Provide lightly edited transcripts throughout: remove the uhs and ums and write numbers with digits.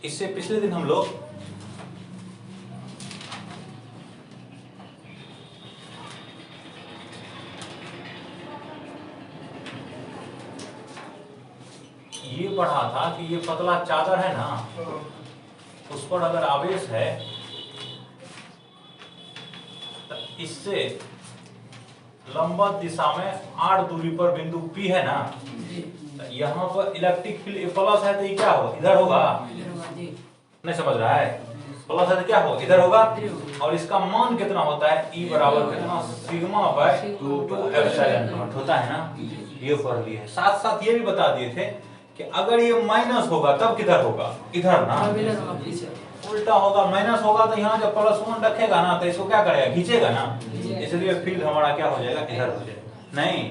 इससे पिछले दिन हम लोग ये पढ़ा था कि ये पतला चादर है ना, उस पर अगर आवेश है तो इससे लंबवत दिशा में r दूरी पर बिंदु P है ना, तो यहाँ पर इलेक्ट्रिक फील्ड प्लस है तो ये क्या होगा, इधर होगा। नहीं समझ रहा है? प्लस है तो क्या होगा, इधर होगा। और इसका मान कितना होता है, E बराबर कितना, सिग्मा बाय 2 एप्सिलॉन नॉट होता है ना। ये पढ़ लिए। साथ साथ ये भी बता दिए थे कि अगर ये माइनस होगा तब किधर होगा, इधर ना। उल्टा होगा, माइनस होगा तो यहाँ जब +1 रखेगा ना तो इसको क्या करेगा, खींचेगा ना। इसलिए फील्ड हमारा क्या हो जाएगा, इधर हो जाएगा। नहीं,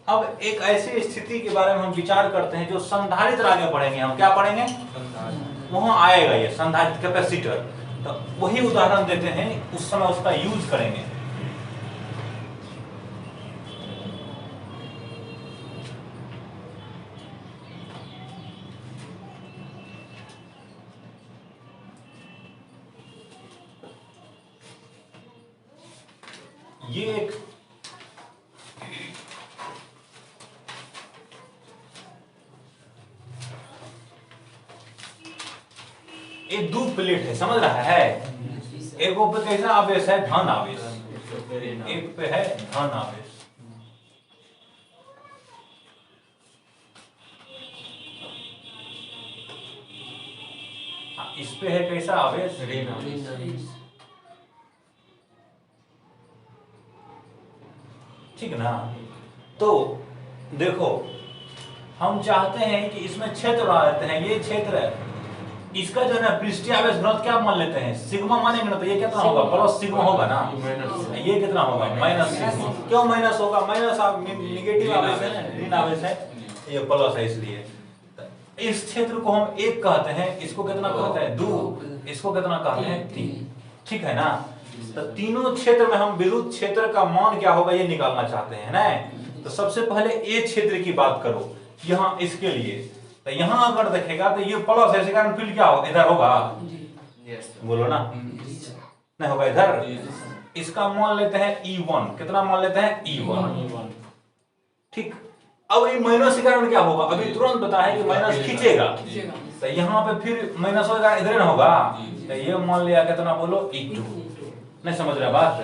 अब एक ऐसी स्थिति के बारे में हम विचार करते हैं जो संधारित्र आगे पढ़ेंगे। हम क्या पढ़ेंगे, वहां आएगा ये संधारित्र कैपेसिटर। तो वही उदाहरण देते हैं, उस समय उसका यूज करेंगे। ये एक दो प्लेट है, समझ रहा है। एक पे कैसा आवेश है, धन आवेश, एक पे है धन आवेश। इस पे है कैसा आवेश, ऋण आवेश। ठीक ना। तो देखो, हम चाहते हैं कि इसमें क्षेत्र बना लेते हैं। ये क्षेत्र है, इसका जो है ना पृष्ठीय आवेश घनत्व क्या मान लेते हैं, सिग्मा मानेंगे ना। तो ये कितना होगा, प्लस सिग्मा होगा ना। ये कितना होगा, माइनस सिग्मा। क्यों माइनस होगा, माइनस निगेटिव आवेश है ना, ऋण आवेश है, ये प्लस है इसलिए। इस क्षेत्र को हम 1 कहते हैं, इसको कितना कहते हैं, 2, इसको कितना कहते हैं, 3। ठीक है ना। तो तीनों क्षेत्र में हम विद्युत क्षेत्र का मान क्या होगा ये निकालना चाहते हैं ना। तो सबसे पहले ए क्षेत्र की बात करो यहाँ इसके लिए। तो यहाँ अगर देखेगा तो ये प्लस है, इसी कारण फील्ड क्या होगा, इधर होगा। बोलो ना, नहीं होगा इधर। इसका मान लेते हैं E1, कितना मान लेते हैं, E1। ठीक। अब ये माइनस के कारण क्या होगा, अभी तुरंत बता है कि माइनस खींचेगा। तो यहाँ पे फिर माइनस होगा, इधर ना होगा। तो ये मान लिया कितना, बोलो E2। नहीं समझ रहे बात।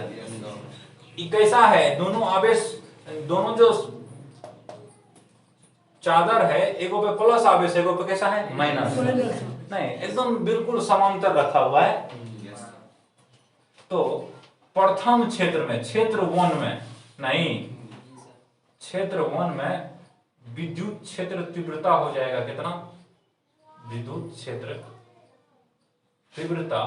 ये कैसा है, दोनों आवेश, दोनों जो चादर है, एक पे प्लस आवेश, एक पे कैसा है, माइनस। नहीं, एकदम बिल्कुल समांतर रखा हुआ है। तो प्रथम क्षेत्र में, क्षेत्र 1 में, नहीं, क्षेत्र 1 में विद्युत क्षेत्र तीव्रता हो जाएगा कितना, विद्युत क्षेत्र तीव्रता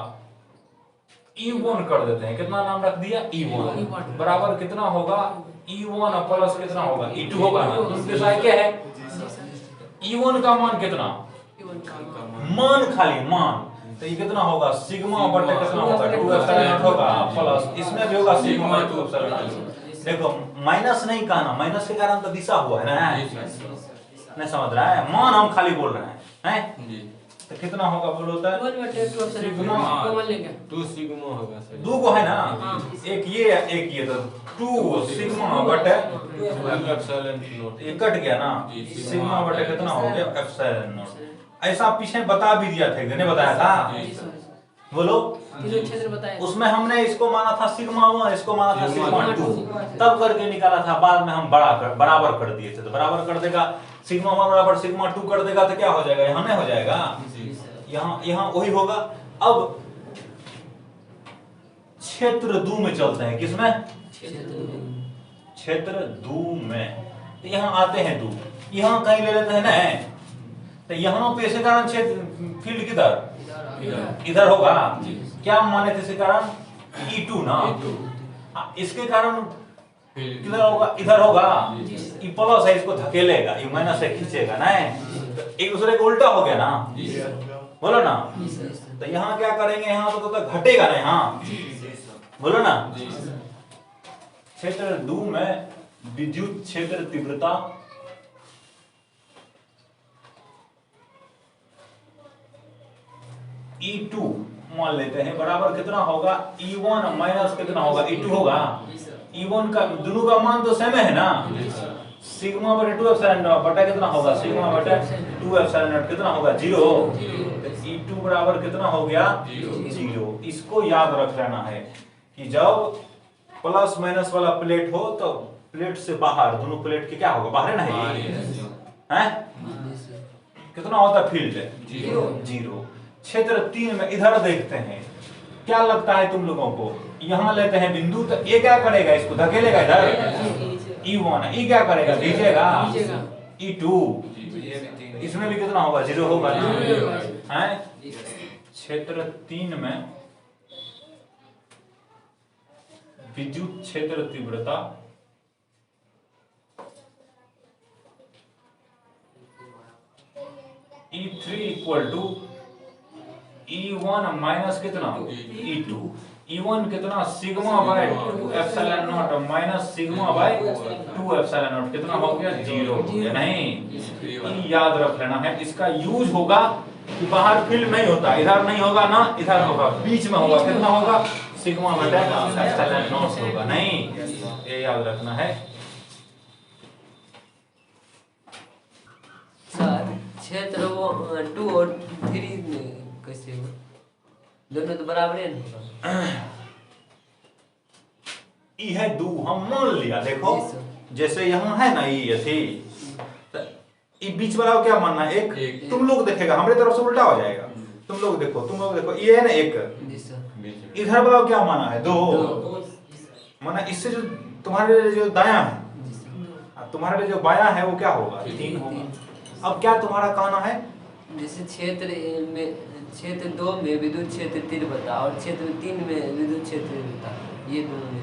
E1 कर देते हैं। कितना नाम रख दिया, E1 बराबर कितना होगा, E1 प्लस कितना होगा, E2 होगा ना। उनके साथ क्या है, E1 का मान कितना, मान, खाली मान। तो ये कितना होगा, सिग्मा बटे कितना होगा, 2 एप्सिलॉन होगा, प्लस इसमें भी होगा सिग्मा बाय 2 एप्सिलॉन। देखो माइनस नहीं कहना, माइनस के कारण तो दिशा हुआ है ना। नहीं समझ रहा है, मान हम खाली बोल रहे हैं। तो कितना होगा बोलो, सिग्मा 2 सिग्मा होगा, 2 को है ना, एक ये तो 2 सिग्मा बटे एप्सिलॉन नॉट, ये कट गया ना, सिग्मा बटे कितना हो गया, एप्सिलॉन नॉट। ऐसा पीछे बता भी दिया था, मैंने बताया था, बोलो। क्षेत्र बताया, उसमें हमने इसको माना था सिग्मा 1, इसको माना था सिग्मा 2, तब करके निकाला था। बाद में हम बराबर कर दिए थे। तो बराबर कर देगा, सिग्मा 1 बराबर सिग्मा 2 कर देगा तो क्या हो जाएगा, यहाँ नहीं हो जाएगा, यहाँ वही होगा। अब क्षेत्र 2 में चलते हैं, किसमें, क्षेत्र 2 में। तो यहाँ आते हैं 2, यहाँ कहीं ले लेते हैं ना। तो यहाँ पे इसी कारण क्षेत्र फील्ड किधर, इधर होगा। क्या माने थे इसी कारण, E2 ना। इसके कारण किधर होगा, इधर होगा। ये प्लस है, इसको धकेलेगा, ये माइनस है, खींचेगा ना। एक दूसरे को उल्टा हो गया ना, बोलो ना। तो यहाँ क्या करेंगे, यहाँ तो घटेगा ना, यहाँ बोलो ना। क्षेत्र 2 में विद्युत क्षेत्र तीव्रता E2 मान लेते हैं बराबर कितना होगा E1 माइनस कितना होगा E2 होगा। E1 का दोनों का मान तो सेम है ना, सिग्मा बटे 2 एप्सिलॉन नॉट बटा कितना होगा सिग्मा बटे 2 एप्सिलॉन नॉट कितना होगा 0। तो E2 बराबर कितना हो गया 0। इसको याद रख लेना है कि जब प्लस माइनस वाला प्लेट हो तो प्लेट से बाहर दोनों प्लेट के क्या होगा बाहर है ना है कितना होता है फील्ड 0। क्षेत्र 3 में इधर देखते हैं क्या लगता है तुम लोगों को, यहाँ लेते हैं बिंदु तो ये क्या करेगा इसको धकेलेगा इधर E1 E क्या करेगा खींचेगा E2 इसमें भी कितना होगा 0 होगा है। क्षेत्र 3 में विद्युत क्षेत्र तीव्रता E3 equal to E1 minus कितना E2। E1 कितना sigma bye 2 epsilon not minus sigma bye 2 epsilon not कितना हो गया 0 हो गया। नहीं ये याद रख लेना है, इसका यूज होगा कि बाहर फील्ड नहीं होता, इधर नहीं होगा ना इधर होगा, बीच में होगा कितना होगा सिग्मा बटा एप्सिलॉन नॉट होगा। नहीं ये याद रखना है। सर क्षेत्र वो 2 और 3 कैसे हो दोनों तो बराबर है ना। ई है 2 हम मान लिया देखो जैसे यहाँ है ना ये थी तो ई बीच वाला को क्या मानना है 1 तुम लोग देखेगा हमारे तरफ से उल्टा हो जाएगा। तुम लोग देखो ये है ना 1 इधर वाला को क्या माना है 2 माना इससे जो तुम्हारे जो दायां है तुम्हारे जो बायां है वो क्या होगा 3 होगा। अब क्या तुम्हारा कहना है जैसे क्षेत्र 2 में विद्युत क्षेत्र तीव्रता और क्षेत्र 3 में विद्युत क्षेत्र तीव्रता ये दोनों में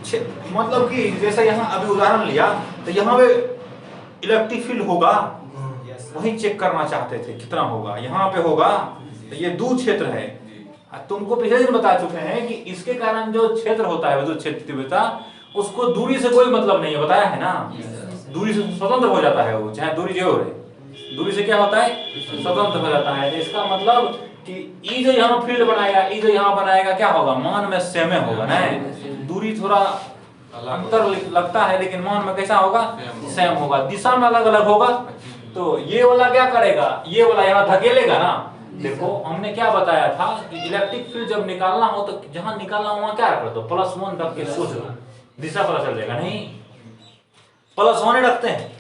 से मतलब कि जैसे यहाँ अभी उदाहरण लिया तो यहाँ पे इलेक्ट्रिक फील्ड होगा वही चेक करना चाहते थे कितना होगा यहाँ पे होगा तो ये 2 क्षेत्र है। तुमको पिछले दिन बता चुके हैं कि इसके कारण जो क्षेत्र होता है विद्युत क्षेत्र तीव्रता उसको दूरी से कोई मतलब नहीं है बताया है ना, दूरी से स्वतंत्र हो जाता है वो चाहे दूरी जो है दूरी से क्या होता है स्वतंत्र हो जाता है। इसका मतलब कि ई जो यहाँ फील्ड बनाएगा ई जो यहाँ बनाएगा क्या होगा मान में सेम होगा ना, दूरी थोड़ा अंतर लगता है लेकिन मान में कैसा होगा सेम होगा, दिशा में अलग अलग होगा। तो ये वाला क्या करेगा ये वाला यहाँ धकेलेगा ना। देखो हमने क्या बताया था कि इलेक्ट्रिक फील्ड जब निकालना हो तो जहां निकालना हो वहां क्या कर दो +1 रख के सोच लो दिशा पता चल जाएगा। नहीं +1 रखते हैं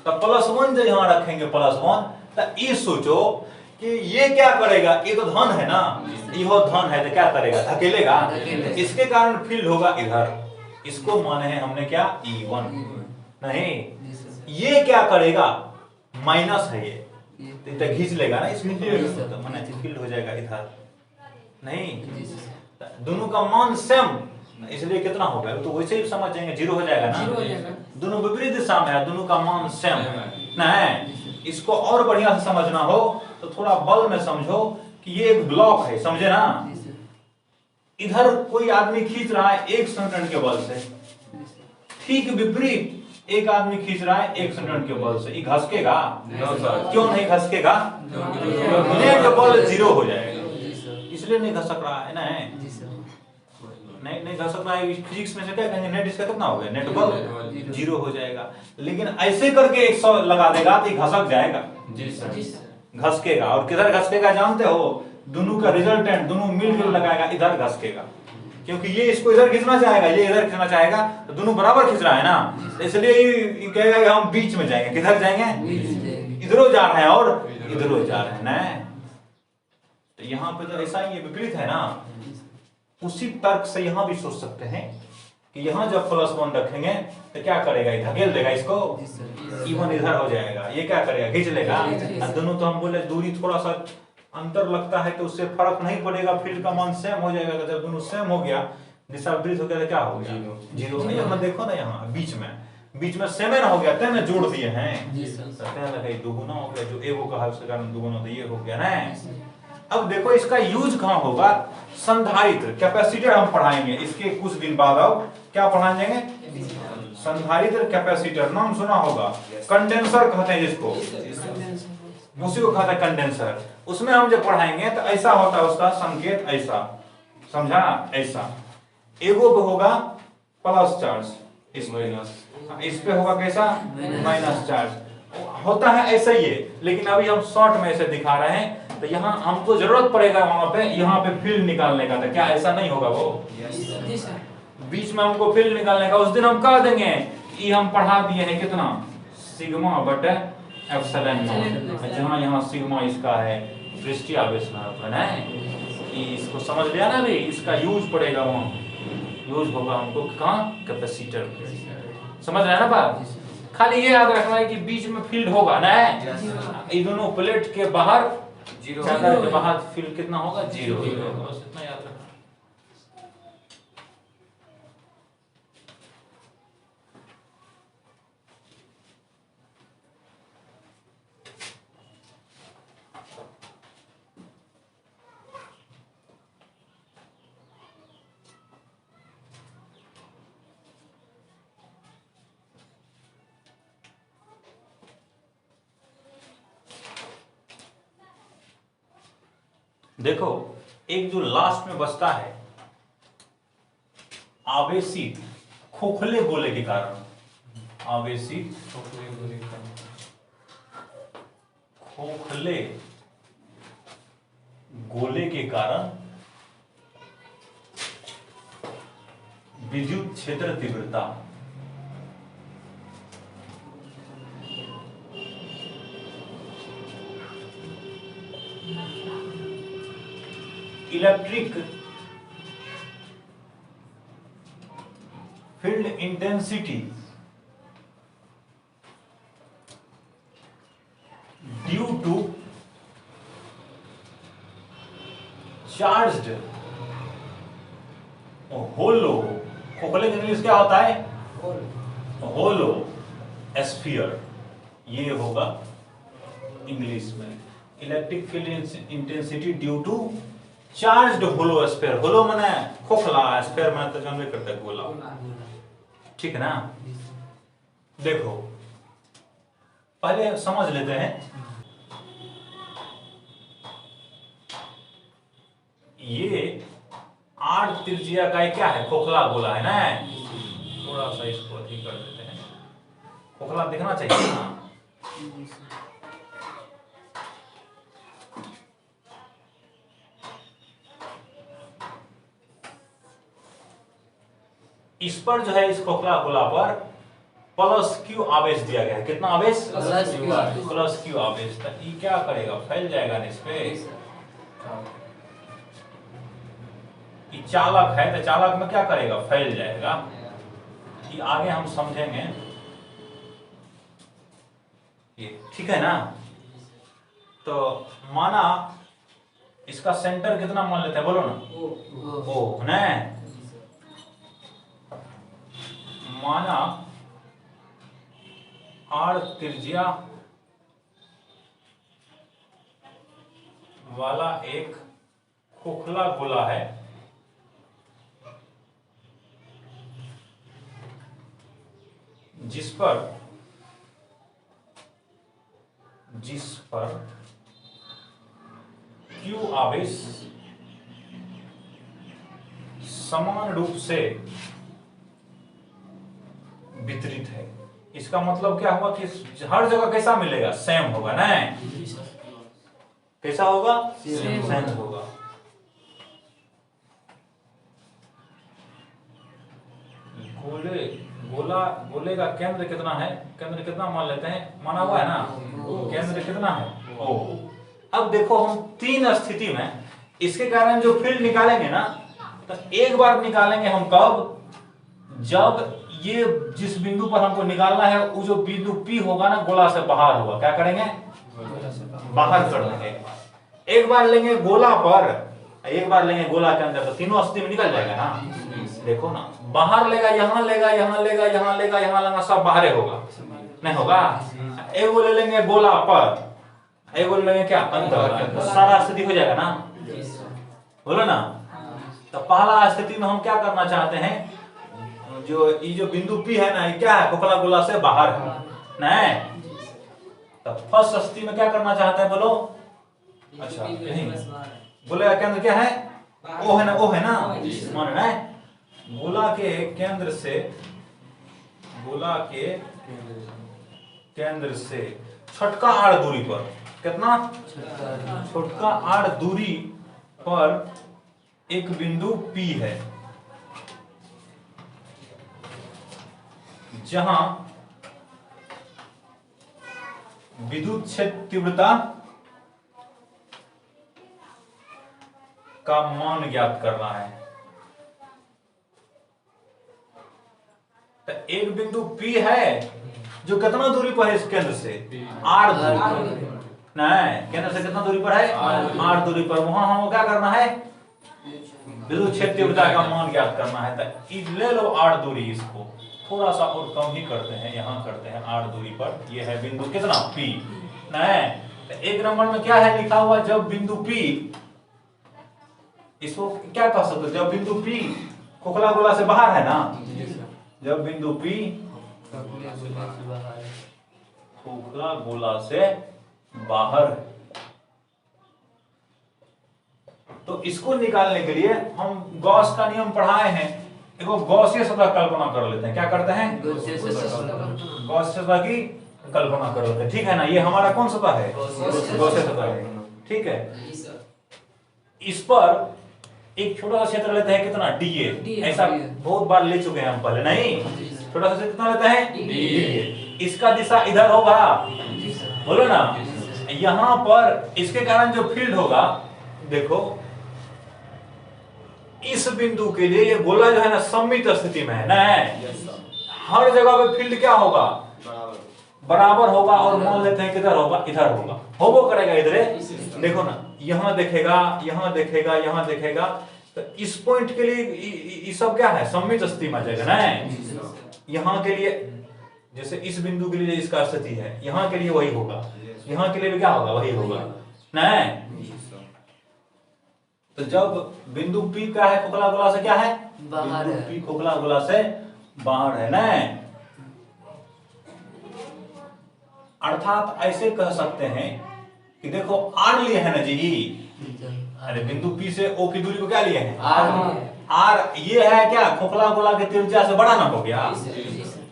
तो +1 जो यहाँ रखेंगे +1 तो ये सोचो कि ये क्या करेगा ये तो धन है ना ये धन है तो क्या करेगा धकेलेगा इसके कारण फील्ड होगा इधर, इसको माने हैं हमने क्या E1। नहीं ये क्या करेगा माइनस है ये तो खींच लेगा ना इसमें तो माने फील्ड हो जाएगा इधर। नहीं दोनों का मान सेम इसलिए कितना हो गया तो वैसे ही समझ जाएंगे 0 हो जाएगा ना, दोनों विपरीत दिशा में है दोनों का मान सेम है। नहीं इसको और बढ़िया से समझना हो तो थोड़ा बल में समझो कि ये एक ब्लॉक है समझे ना, इधर कोई आदमी खींच रहा है 1 न्यूटन के बल से, ठीक विपरीत एक आदमी खींच रहा है 1 न्यूटन के बल से, ये घसकेगा क्यों नहीं घसकेगा नेट बल 0 हो जाएगा इसलिए नहीं घसक रहा है ना। नहीं घसक रहा है फिजिक्स में से क्या कहेंगे नेट इसका कितना हो गया नेट बल 0 हो जाएगा। लेकिन ऐसे करके 100 लगा देगा तो घसक जाएगा घसकेगा और किधर घसकेगा जानते हो दोनों का रिजल्टेंट दोनों मिलकर लगाएगा इधर घसकेगा क्योंकि ये इसको इधर खींचना चाहेगा ये इधर खींचना चाहेगा तो दोनों बराबर खींच रहा है ना, इसलिए ये कहेगा कि हम बीच में जाएंगे किधर जाएंगे इधरों जा रहे हैं और इधरों जा रहे हैं ना। तो यहाँ पे तो ऐसा ही विपरीत है ना, उसी तर्क से यहाँ भी सोच सकते हैं कि यहाँ जब +1 रखेंगे तो क्या करेगा धकेल देगा इसको E1 इधर हो जाएगा ये क्या करेगा खींच लेगा। दोनों तो हम बोले दूरी थोड़ा सा अंतर लगता है तो उससे फर्क नहीं पड़ेगा फील्ड का मान सेम हो जाएगा। तो जब दोनों सेम हो गया दिशा विपरीत हो गया तो क्या हो गया 0। यहाँ देखो ना यहाँ बीच में सेम ना हो गया तैने जोड़ दिए हैं दुगुना हो गया जो एगो का उसके कारण दुगुना तो ये हो गया ना। अब देखो इसका यूज कहाँ होगा संधारित्र कैपेसिटर हम पढ़ाएंगे इसके कुछ दिन बाद। अब क्या पढ़ाएंगे संधारित्र कैपेसिटर नाम सुना होगा, कंडेंसर कहते हैं जिसको उसी को कहते हैं कंडेंसर। उसमें हम जब पढ़ाएंगे तो ऐसा होता है उसका संकेत, ऐसा समझा, ऐसा एगो पे होगा प्लस चार्ज, इस पे होगा कैसा माइनस चार्ज होता है, ऐसा ही है। लेकिन अभी हम शॉर्ट में ऐसे दिखा रहे हैं, तो यहाँ हमको जरूरत पड़ेगा वहां पे यहाँ पे फील्ड निकालने का, तो क्या ऐसा नहीं होगा वो बीच में हमको फील्ड निकालने का। उस दिन हम कह देंगे कि हम पढ़ा दिए हैं कितना सिग्मा बटे एप्सिलॉन नॉट, जहां यहाँ सिग्मा इसका है पृष्ठीय आवेश घनत्व है, इसको समझ लिया ना। भी इसका यूज पड़ेगा वहां, यूज होगा हमको कहाँ कैपेसिटर, समझ रहे हैं ना बात। खाली ये याद रखना है कि बीच में फील्ड होगा ना, ये दोनों प्लेट के बाहर चादर के बाहर फील्ड कितना होगा, 0 होगा, बस इतना याद रखना। देखो एक जो लास्ट में बचता है आवेशित खोखले गोले के कारण, आवेशित खोखले गोले के कारण विद्युत क्षेत्र तीव्रता electric field intensity due to charged hollow, खोखले का इंग्लिश क्या होता है, होलो स्फीयर, ये होगा इंग्लिश में। Electric field intensity due to charged hollow sphere, hollow माने खोखला, स्फीयर माने तो जानवे करता है गोला, ठीक है ना। देखो पहले समझ लेते हैं, ये 8 त्रिज्या का क्या है, खोखला गोला है ना। थोड़ा सा इसको अधिक कर देते हैं, खोखला दिखना चाहिए ना। इस पर जो है, इस खोखला गोला पर प्लस क्यू आवेश दिया गया है। कितना आवेश, प्लस क्यू आवेश। तो ये क्या करेगा, फैल जाएगा ना इस पे। ये चालक है तो चालक में क्या करेगा, फैल जाएगा। ये आगे हम समझेंगे, ये ठीक है ना। तो माना इसका सेंटर कितना मान लेते हैं, बोलो ना, ओ ना। माना आर त्रिज्या वाला एक खोखला गोला है, जिस पर Q आवेश समान रूप से वितरित है। इसका मतलब क्या हुआ कि हर जगह कैसा मिलेगा, सेम होगा ना। कैसा होगा, सेम होगा। गोले का केंद्र कितना है, केंद्र कितना मान लेते हैं, माना हुआ है ना, केंद्र कितना है, ओ। अब देखो हम 3 स्थिति में इसके कारण जो फील्ड निकालेंगे ना, तो एक बार निकालेंगे हम कब, जब ये जिस बिंदु पर हमको निकालना है वो जो बिंदु P होगा ना, गोला से बाहर होगा। क्या करेंगे, बाहर कर देंगे। एक बार लेंगे गोला पर, एक बार लेंगे गोला के अंदर, तो तीनों स्थिति में निकल जाएगा ना। देखो ना, बाहर लेगा, यहाँ लेगा, यहाँ लेगा, यहाँ लेगा, यहाँ लेगा, सब बाहर होगा, नहीं होगा। एक ले लेंगे गोला पर, एक ले लेंगे क्या अंदर, तो सारा स्थिति हो जाएगा ना, बोलो ना। तो पहला स्थिति में हम क्या करना चाहते हैं, जो ये जो बिंदु P है ना, ये क्या है, खोखला गोला से बाहर है ना। तो फर्स्ट स्थिति में क्या करना चाहते हैं बोलो? अच्छा नहीं गोले का केंद्र क्या है? ओ है ना, ओ है ना, मान रहे हैं गोला के केंद्र से, गोला के केंद्र से छोटका आड़ दूरी पर, कितना छोटका आड़ दूरी पर एक बिंदु P है, जहां विद्युत क्षेत्र तीव्रता का मान ज्ञात करना है। तो एक बिंदु P है जो कितना दूरी पर है इस केंद्र से? R दूरी। नहीं, केंद्र से कितना दूरी पर है? R दूरी पर। वहां हमको क्या करना है? विद्युत क्षेत्र तीव्रता का मान ज्ञात करना है। तो ले लो R दूरी, इसको थोड़ा सा और कम ही करते हैं, यहाँ करते हैं R दूरी पर। ये है बिंदु कितना? P। नहीं, तो एक नंबर में क्या है लिखा हुआ? जब बिंदु P, इसको क्या कह सकते हो? जब बिंदु P खोखला गोला से बाहर है ना, जब बिंदु P खोखला गोला से बाहर, तो इसको निकालने के लिए हम गॉस का नियम पढ़ाए हैं। देखो गॉसीय सतह कल्पना कर लेते हैं। क्या करते हैं? गॉसीय सतह की कल्पना कर लेते हैं। ठीक है ना, ये हमारा कौन सतह है? गॉसीय सतह है। ठीक है, इस पर एक छोटा सा क्षेत्र लेते हैं, कितना? DA। ऐसा बहुत बार ले चुके हैं हम पहले, नहीं? छोटा सा क्षेत्र कितना लेते हैं? DA। इसका दिशा इधर होगा, बोलो ना। यहां पर इसके कारण जो फील्ड होगा, देखो इस बिंदु के लिए ये गोला जो है ना सममित स्थिति में है ना, हर जगह पे फील्ड क्या होगा? बराबर होगा। और मान लेते हैं किधर होगा? इधर होगा, होबो करेगा इधर। देखो ना, यहां देखेगा, यहां देखेगा, यहां देखेगा, तो इस पॉइंट के लिए ये सब क्या है? सममित स्थिति में जाएगा ना। यहां के लिए जैसे इस बिंदु के लिए इसका स्थिति है, यहां के लिए वही होगा, यहां के लिए भी क्या होगा? वही होगा ना। तो जब बिंदु P क्या है? खोखला गोला से क्या है? बाहर है। P खोखला गोला से बाहर है ना। अर्थात ऐसे कह सकते हैं कि देखो R लिए है ना जी, अरे बिंदु P से O की दूरी को क्या लिए हैं? R। ये है क्या? खोखला गोला के त्रिज्या से बड़ा ना हो गया?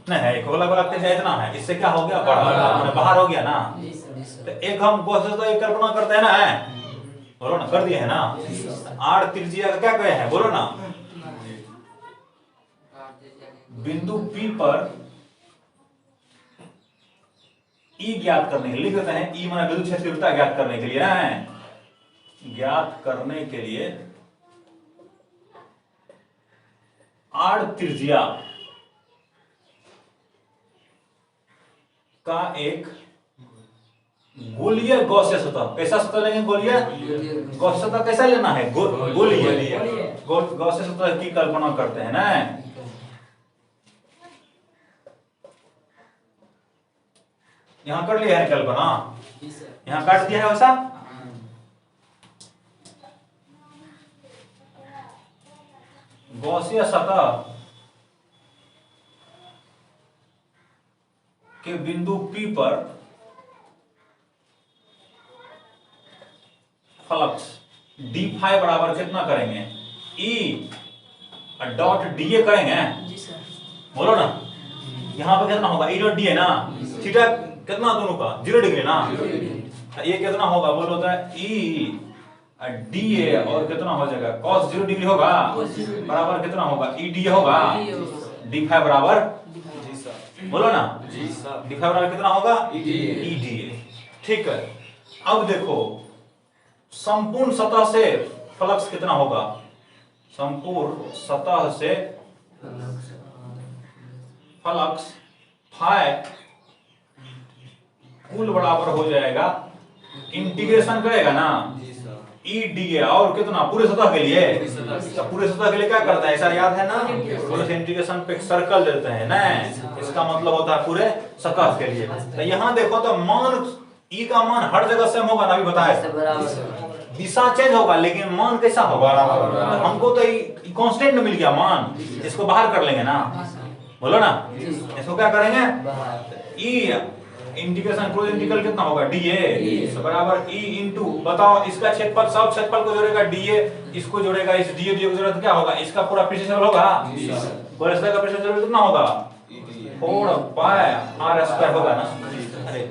नहीं है, खोखला गोला का त्रिज्या इतना है, इससे क्या हो गया? बड़ा, बाहर हो गया ना। तो एक हम कल्पना करते हैं ना, बोलो ना, कर दिए है ना। R त्रिज्या का क्या कहे हैं? बोलो ना। बिंदु P पर E ज्ञात करने के लिए लिख देते हैं। E माना विद्युत क्षेत्र तीव्रता ज्ञात करने के लिए ना, ज्ञात करने के लिए R त्रिज्या का एक गोलीय गॉसीय सतह। कैसा सतह लेंगे? गोलीय गॉसीय सतह। कैसा लेना है? गोलीय गॉसीय सतह की कल्पना करते हैं ना। यहां कर लिया है कल्पना, यहां काट दिया है वैसा। गॉसीय सतह के बिंदु P पर फ्लक्स d फाई बराबर कितना करेंगे? E डॉट DA करेंगे। बोलो ना, यहां पे कितना होगा? E डॉट DA ना। थीटा कितना दोनों का? 0 डिग्री ना। ये कितना होगा? बोलो तो E DA और कितना हो जाएगा? cos 0 डिग्री होगा, बराबर कितना होगा? E DA होगा। d फाई बराबर, बोलो ना, d फाई बराबर कितना होगा? E DA। ठीक है, अब देखो संपूर्ण सतह से फ्लक्स कितना होगा? संपूर्ण सतह से फ्लक्स फाई कुल बराबर हो जाएगा, इंटीग्रेशन करेगा ना E DA, और कितना? पूरे सतह के लिए। तो पूरे सतह के लिए क्या करता है? ऐसा याद है ना, थोड़े से इंटीग्रेशन पे सर्कल देते हैं ना, इसका मतलब होता है पूरे सतह के लिए। तो यहाँ देखो तो मान E का मान हर जगह सेम होगा ना, अभी बताया। दिशा चेंज होगा लेकिन मान कैसा होगा? तो हमको तो कांस्टेंट मिल गया मान, इसको बाहर कर लेंगे ना। बोलो ना, इसको क्या करेंगे? E इंटीग्रेशन क्लोज इंटीग्रल कितना होगा डीए बराबर ई इनटू बताओ इसका क्षेत्रफल सब क्षेत्रफल को जोड़ेगा डीए इसको जोड़ेगा इस डीए को जोड़ेगा तो क्या होगा इसका पूरा पृष्ठ क्षेत्रफल होगा गोलक का पृष्ठ क्षेत्रफल कितना होगा 4 पाई r स्क्वायर होगा ना। अरे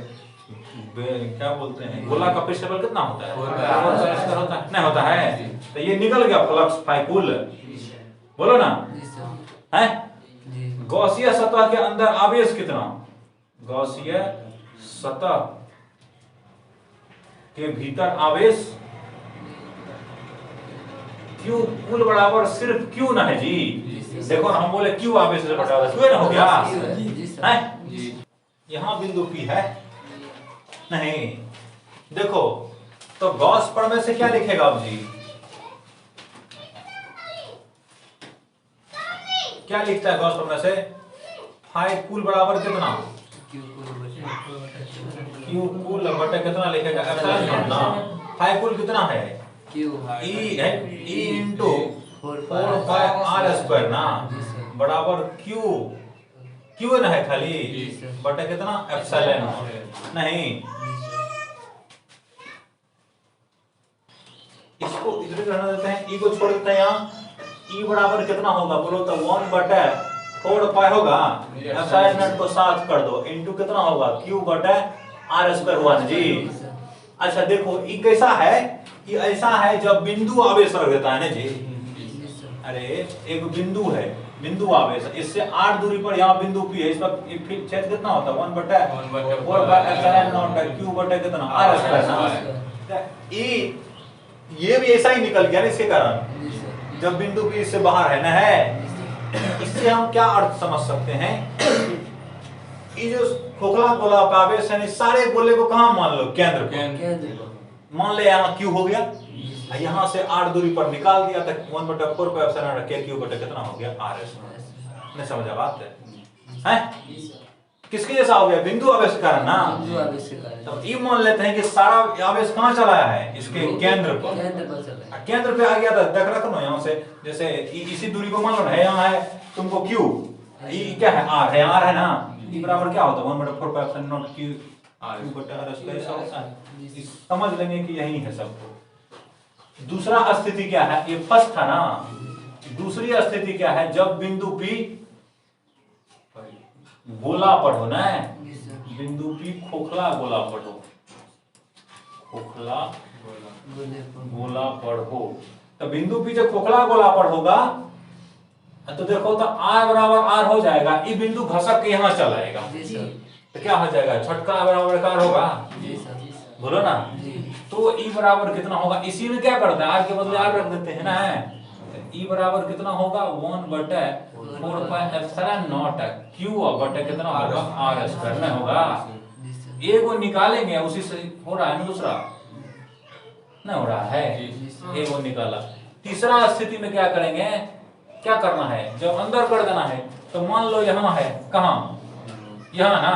क्या बोलते हैं गोला का पृष्ठ क्षेत्रफल कितना होता है 4 स्क्वायर होता है नहीं होता है तो ये निकल गया फ्लक्स फाई कुल बोलो ना है। गॉसियन सतह के अंदर आवेश कितना गॉसियन सतह के भीतर आवेश Q कुल बराबर सिर्फ Q ना है जी देखो ना हम बोले Q आवेश से बटा हुआ Q ना हो गया है यहां बिंदु P है नहीं देखो तो गॉस प्रमेय से क्या लिखेगा अब जी क्या लिखता है गॉस प्रमेय से फाई कुल बराबर कितना Q कुल बटा कितना लिखेगा एप्सिलॉन ना फाई कुल कितना है E है E इनटू 4 पाई r स्क्वायर ना बराबर Q ना है खाली बटा कितना एप्सिलॉन नहीं इसको इधर रहने देते हैं E को छोड़ देते हैं यहाँ E बराबर कितना होगा बोलो तो 1 बटा 4 पाई होगा एप्सिलॉन को 7 कर दो इनटू कितना होगा Q बटा r स्क्वायर हुआ ना जी। अच्छा देखो ये कैसा है कि ऐसा है जब बिंदु आवेश रख देता है ना जी अरे एक बिंदु है बिंदु आवेश इससे 8 दूरी पर यहाँ बिंदु P है इस पर क्षेत्र कितना होता है 1 बटा 4 पाई एप्सिलॉन नॉट Q बटा कितना r स्क्वायर ना ये भी ऐसा ही निकल गया ना इसके कारण जब बिंदु P इससे बाहर है ना है इससे हम क्या अर्थ समझ सकते हैं ये जो खोखला गोला का आवेश है सारे गोले को कहां मान लो केंद्र मान ले यहाँ Q हो गया यहाँ से 8 दूरी पर निकाल दिया तक 1 बटा 4 पे एप्सिलॉन रखे Q बटा कितना हो गया r नहीं समझा बात है किसके जैसा हो गया बिंदु आवेश के कारण ना तो ये मान लेते हैं कि सारा आवेश कहाँ चला है इसके केंद्र पर केंद्र पे आ गया था देख रखो ना यहाँ से जैसे इसी दूरी को मान लो ना यहाँ है तुमको Q ये क्या है r है ना ये बराबर क्या होता है 1 बटा 4 पाई एप्सिलॉन नॉट Q बटा r स्क्वायर ऐसा होता है समझ लेंगे कि यही है सब। दूसरा स्थिति क्या है ये फर्स्ट था ना दूसरी स्थिति क्या है जब बिंदु P गोला पर हो ना बिंदु P खोखला गोला पर हो खोखला गोला पर हो तो बिंदु P जब खोखला गोला पर होगा तो देखो तो r बराबर r हो जाएगा ये बिंदु घसक के यहाँ चला आएगा तो क्या हो जाएगा छटका बराबर कार होगा बोलो ना तो ई बराबर कितना होगा इसी में क्या करता है r के बदले r रख देते हैं ना ई बराबर कितना होगा 1 बटा 4 पाई एप्सिलॉन नॉट Q बटा कितना होगा r स्क्वायर में होगा ए को निकालेंगे उसी से हो रहा है ना दूसरा नहीं हो रहा है ए को निकाला। तीसरा स्थिति में क्या करेंगे क्या करना है जब अंदर कर देना है तो मान लो यहाँ है कहाँ यहाँ ना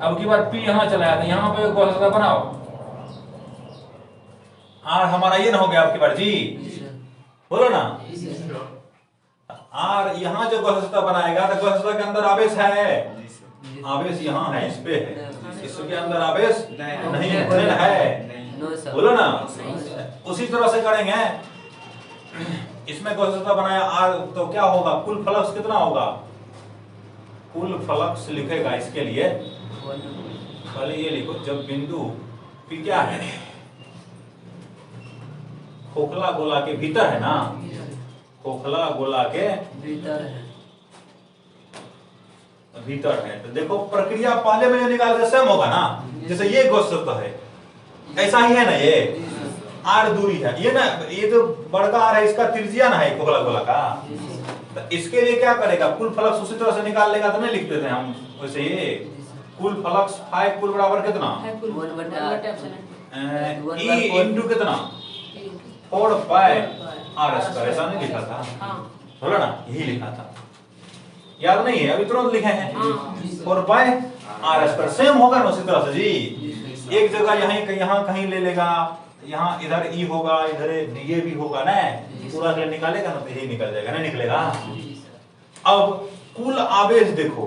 अब की बार P यहाँ चला जाता है यहाँ पे गोला बनाओ R हमारा ये ना हो गया आपकी बार जी बोलो ना R यहाँ जो गोला बनाएगा तो गोला के अंदर आवेश है आवेश यहाँ है इस पे है इसके अंदर आवेश नहीं है बोलो ना उसी तरह से करेंगे इसमें गोला बनाया R तो क्या होगा कुल फ्लक्स कितना होगा कुल फ्लक्स लिखेगा इसके लिए पहले ये लिखो जब बिंदु P क्या है खोखला गोला के भीतर है ना खोखला गोला के भीतर है तो देखो प्रक्रिया पहले में जो निकाल के सेम होगा ना जैसे ये गोल है ऐसा ही है ना ये r दूरी है ये ना ये जो बड़का r है इसका त्रिज्या ना है खोखला गोला का तो इसके लिए क्या करेगा कुल फ्लक्स उसी तरह से निकाल लेगा तो नहीं लिख देते हैं हम वैसे ये कुल फ्लक्स फाई कुल बराबर कितना E इनटू कितना 4 पाई r स्क्वायर ऐसा नहीं लिखा था बोलो ना यही लिखा था याद नहीं है अभी तुरंत लिखे हैं 4 पाई r स्क्वायर सेम होगा ना उसी तरह से जी एक जगह यहाँ कहीं ले लेगा यहाँ इधर E होगा इधर ये भी होगा ना पूरा अगर निकालेगा ना तो यही निकल जाएगा ना निकलेगा। अब कुल आवेश देखो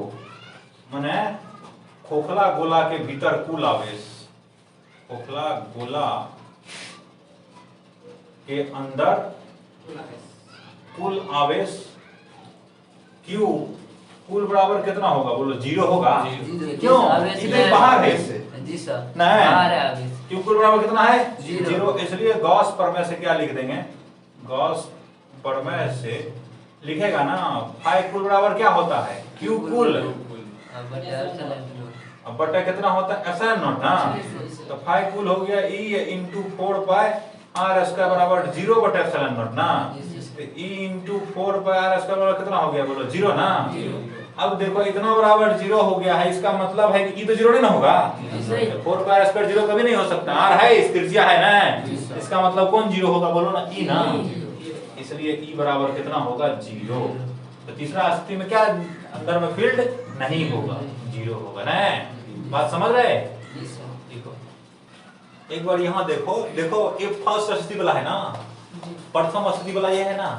माने खोखला गोला के भीतर कुल आवेश, खोखला गोला के अंदर कुल आवेश Q, कुल बराबर कितना होगा बोलो? 0 होगा। क्यों? ये बाहर है इससे। जी सर, नहीं, बाहर है आवेश। Q कुल बराबर कितना है? 0। 0। इसलिए गॉस प्रमेय से क्या लिख देंगे? गॉस प्रमेय से लिखेगा ना, फाई कुल बराबर क्या होता है? Q कुल अब बटा कितना होता है? एप्सिलॉन नॉट ना। तो फाई कुल हो गया E into 4 pi r square बराबर 0 बटा एप्सिलॉन नॉट ना। तो E into 4 pi r square बराबर कितना हो गया बोलो? 0 ना। अब देखो इतना बराबर 0 हो गया है, इसका मतलब है कि E तो 0 नहीं ना होगा। 4 पाई आर स्क्वायर 0 कभी नहीं हो सकता। आर है, इस त्रिज्या है ना, इसका मतलब कौन 0 होगा बोलो ना? E ना। इसलिए E बराबर कितना होगा? 0। तो तीसरा स्थिति में क्या अंदर में फील्ड नहीं होगा, 0 होगा ना। बात समझ रहे? देखो एक बार यहाँ देखो, देखो ये फर्स्ट स्थिति वाला है ना, प्रथम स्थिति वाला ये है ना,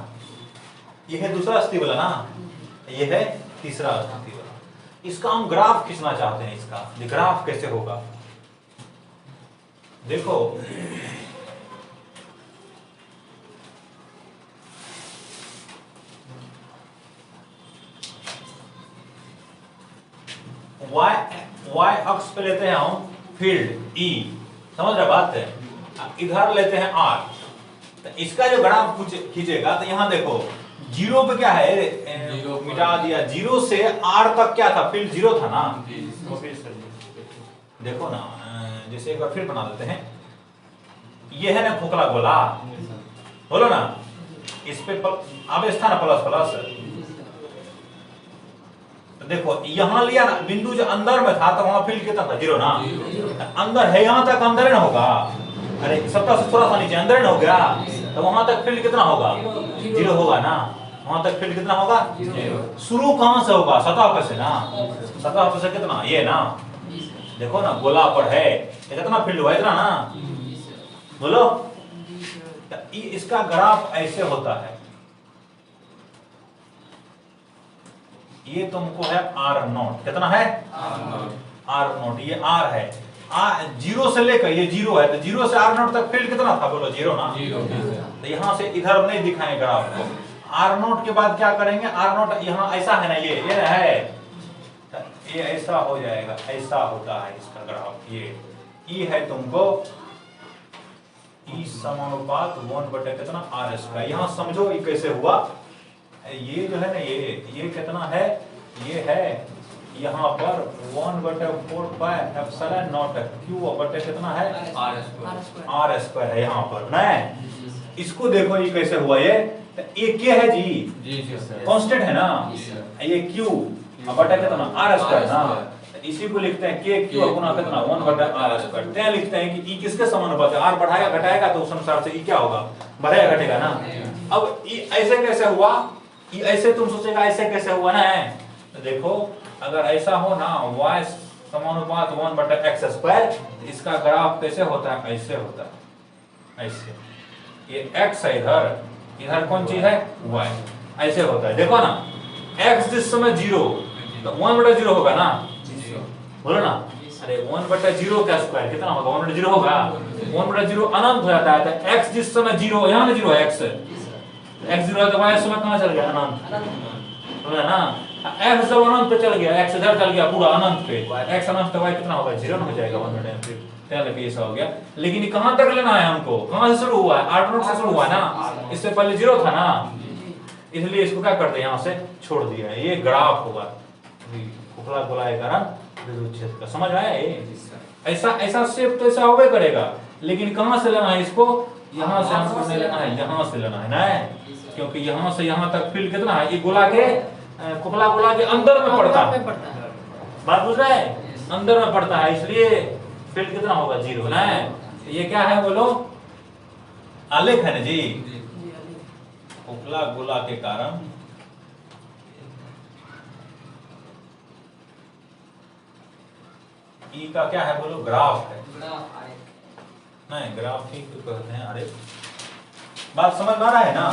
ये है दूसरा स्थिति वाला ना, ये है तीसरा स्थिति वाला। इसका हम ग्राफ खींचना चाहते हैं। इसका ये ग्राफ कैसे होगा देखो। y अक्ष पे लेते हैं हम फील्ड E, समझ रहे बात है? इधर लेते हैं R। तो इसका जो ग्राफ खींचेगा तो यहाँ देखो 0 पे क्या है, मिटा दिया। 0 से R तक क्या था? फील्ड 0 था ना। देखो ना, जैसे एक बार फिर बना देते हैं। ये है ना खोखला गोला, बोलो ना, इस पे आवेश था ना प्लस प्लस। देखो यहाँ लिया ना बिंदु, जो अंदर में था तो वहां फील्ड कितना था? 0 ना। अंदर है, यहाँ तक अंदर ही ना होगा। अरे 70 से थोड़ा सा नीचे अंदर ही ना हो गया, तो वहां तक फील्ड कितना होगा? 0 होगा ना। वहां तक फील्ड कितना होगा? 0। शुरू कहां से होगा? सतह पे से ना। सतह पे से कितना? ये ना। देखो ना गोला पर है, कितना फील्ड हुआ? इतना ना। बोलो, इसका ग्राफ ऐसे होता है। ये तुमको है R0, कितना है? R0। ये R है, 0 से लेकर ये 0 है, तो 0 से R0 तक फील्ड कितना था बोलो? 0 ना। तो यहाँ से इधर नहीं दिखाएं ग्राफ को। R0 के बाद क्या करेंगे? R0 यहाँ ऐसा है ना, ये है, ये ऐसा हो जाएगा, ऐसा होता है इसका ग्राफ। ये E है तुमको E समानुपात 1 कितना? R square. यहाँ समझो ये कैसे हुआ। ये जो है ना, ये कितना है? ये है यहाँ पर 1/4 पाई एप्सिलॉन नॉट Q बटे कितना है? R स्क्वायर है यहाँ पर ना। इसको देखो ये कैसे हुआ। ये क्या है जी? कांस्टेंट है ना। ये Q बटे कितना? R स्क्वायर ना। इसी को लिखते हैं K Q गुना कितना? 1/R square. क्या लिखते हैं कि E किसके समानुपात है? R बढ़ाएगा घटाएगा तो उस अनुसार से E क्या होगा? बढ़ेगा घटेगा ना। अब E ऐसे कैसे हुआ? ये ऐसे तुम सोचेगा ऐसे कैसे हुआ ना। तो देखो अगर ऐसा हो ना, y समानुपात 1/x स्क्वायर, इसका ग्राफ कैसे होता है? ऐसे होता है, ऐसे। ये x है इधर, इधर कौन चीज है? y। ऐसे होता है, देखो ना। x जिस समय 0 तो 1/0 होगा ना, बोलो ना। अरे 1/0 का स्क्वायर कितना होगा? 1/0 होगा। 1/0 अनंत हो जाता है। तो x जिस समय 0, यहाँ ना 0 है, x 0 है तो y समय कहाँ चल गया? अनंत, बोला ना। x जब अनंत पे चल गया, x इधर चल गया पूरा अनंत पे, x अनंत तो y कितना होगा? 0 हो जाएगा 1/0। ऐसा हो गया। लेकिन कहाँ तक लेना है हमको? कहाँ से शुरू हुआ है? R0 से शुरू हुआ ना। इससे पहले 0 था ना, इसलिए इसको क्या करते हैं? यहाँ से छोड़ दिया है। ये ग्राफ होगा खोखला गोला के कारण विद्युत क्षेत्र का। समझ आया? ऐसा शेप तो ऐसा होगा करेगा, लेकिन कहाँ से लेना है इसको? यहाँ से हमको नहीं लेना है, यहाँ से लेना है ना। क्योंकि यहाँ से यहाँ तक फील्ड कितना है? ये गोला के खोखला गोला के अंदर में पड़ता है। बात बुझ रहा है? अंदर में पड़ता है, इसलिए फील्ड कितना होगा? 0 ना। ये क्या है बोलो? आलेख है ना जी। खोखला गोला के कारण ई का क्या है बोलो? ग्राफ है। नहीं, ग्राफ ही कहते हैं। अरे बात समझ में आ रहा है ना?